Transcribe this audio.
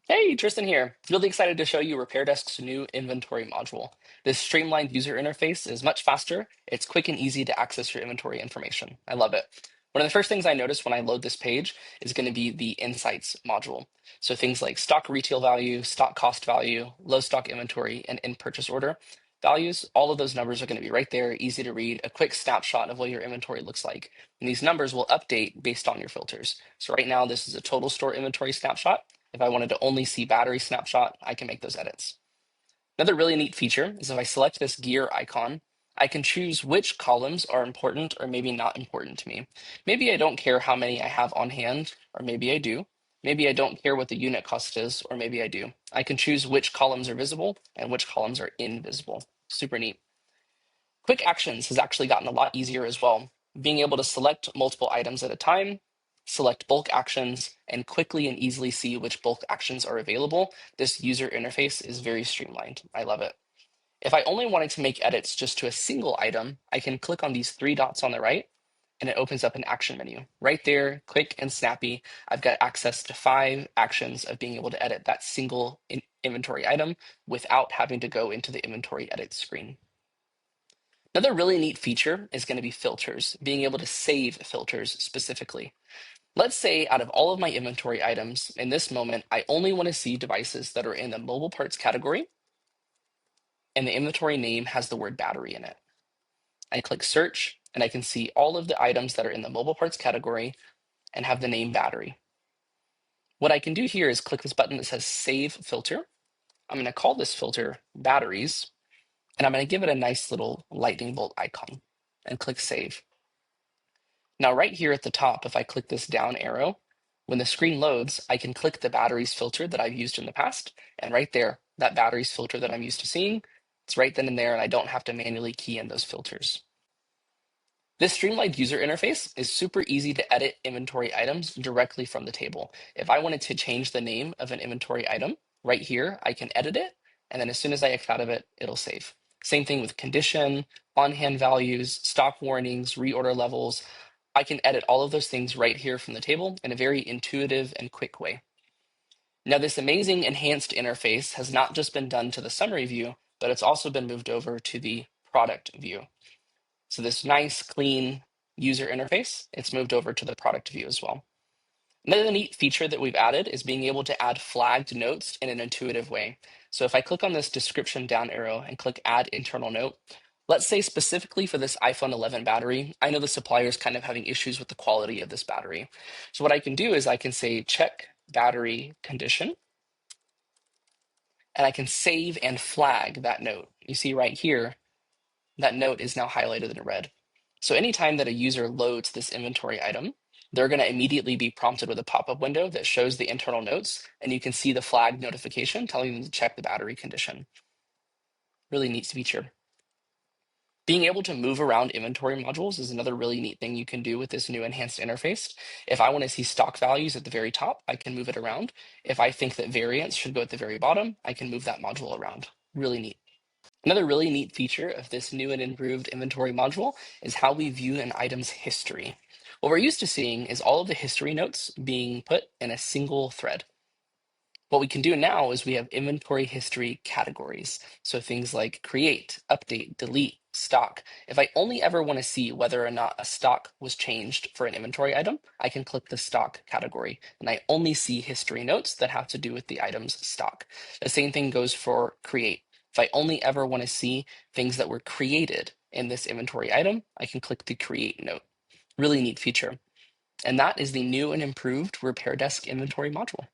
Hey, Tristan here. Really excited to show you RepairDesk's new inventory module. This streamlined user interface is much faster. It's quick and easy to access your inventory information. I love it. One of the first things I notice when I load this page is going to be the insights module. So things like stock retail value, stock cost value, low stock inventory, and in purchase order values, all of those numbers are going to be right there, easy to read, a quick snapshot of what your inventory looks like. And these numbers will update based on your filters. So right now, this is a total store inventory snapshot. If I wanted to only see battery snapshot, I can make those edits. Another really neat feature is if I select this gear icon, I can choose which columns are important or maybe not important to me. Maybe I don't care how many I have on hand, or maybe I do. Maybe I don't care what the unit cost is, or maybe I do. I can choose which columns are visible and which columns are invisible. Super neat. Quick actions has actually gotten a lot easier as well. Being able to select multiple items at a time, select bulk actions, and quickly and easily see which bulk actions are available. This user interface is very streamlined. I love it. If I only wanted to make edits just to a single item, I can click on these three dots on the right, and it opens up an action menu. Right there, quick and snappy, I've got access to 5 actions of being able to edit that single inventory item without having to go into the inventory edit screen. Another really neat feature is going to be filters, being able to save filters specifically. Let's say out of all of my inventory items, in this moment, I only want to see devices that are in the mobile parts category and the inventory name has the word battery in it. I click search and I can see all of the items that are in the mobile parts category and have the name battery. What I can do here is click this button that says save filter. I'm going to call this filter batteries and I'm going to give it a nice little lightning bolt icon and click save. Now, right here at the top, if I click this down arrow, when the screen loads, I can click the batteries filter that I've used in the past. And right there, that batteries filter that I'm used to seeing, it's right then and there, and I don't have to manually key in those filters. This streamlined user interface is super easy to edit inventory items directly from the table. If I wanted to change the name of an inventory item, right here, I can edit it. And then as soon as I exit out of it, it'll save. Same thing with condition, on-hand values, stock warnings, reorder levels. I can edit all of those things right here from the table in a very intuitive and quick way. Now, this amazing enhanced interface has not just been done to the summary view, but it's also been moved over to the product view. So this nice, clean user interface, it's moved over to the product view as well. Another neat feature that we've added is being able to add flagged notes in an intuitive way. So if I click on this description down arrow and click add internal note, let's say specifically for this iPhone 11 battery, I know the supplier is kind of having issues with the quality of this battery. So what I can do is I can say check battery condition, and I can save and flag that note. You see right here, that note is now highlighted in red. So anytime that a user loads this inventory item, they're going to immediately be prompted with a pop-up window that shows the internal notes, and you can see the flag notification telling them to check the battery condition. Really neat feature. Being able to move around inventory modules is another really neat thing you can do with this new enhanced interface. If I want to see stock values at the very top, I can move it around. If I think that variants should go at the very bottom, I can move that module around. Really neat. Another really neat feature of this new and improved inventory module is how we view an item's history. What we're used to seeing is all of the history notes being put in a single thread. What we can do now is we have inventory history categories. So things like create, update, delete, stock. If I only ever want to see whether or not a stock was changed for an inventory item, I can click the stock category and I only see history notes that have to do with the item's stock. The same thing goes for create. If I only ever want to see things that were created in this inventory item, I can click the create note. Really neat feature. And that is the new and improved RepairDesk inventory module.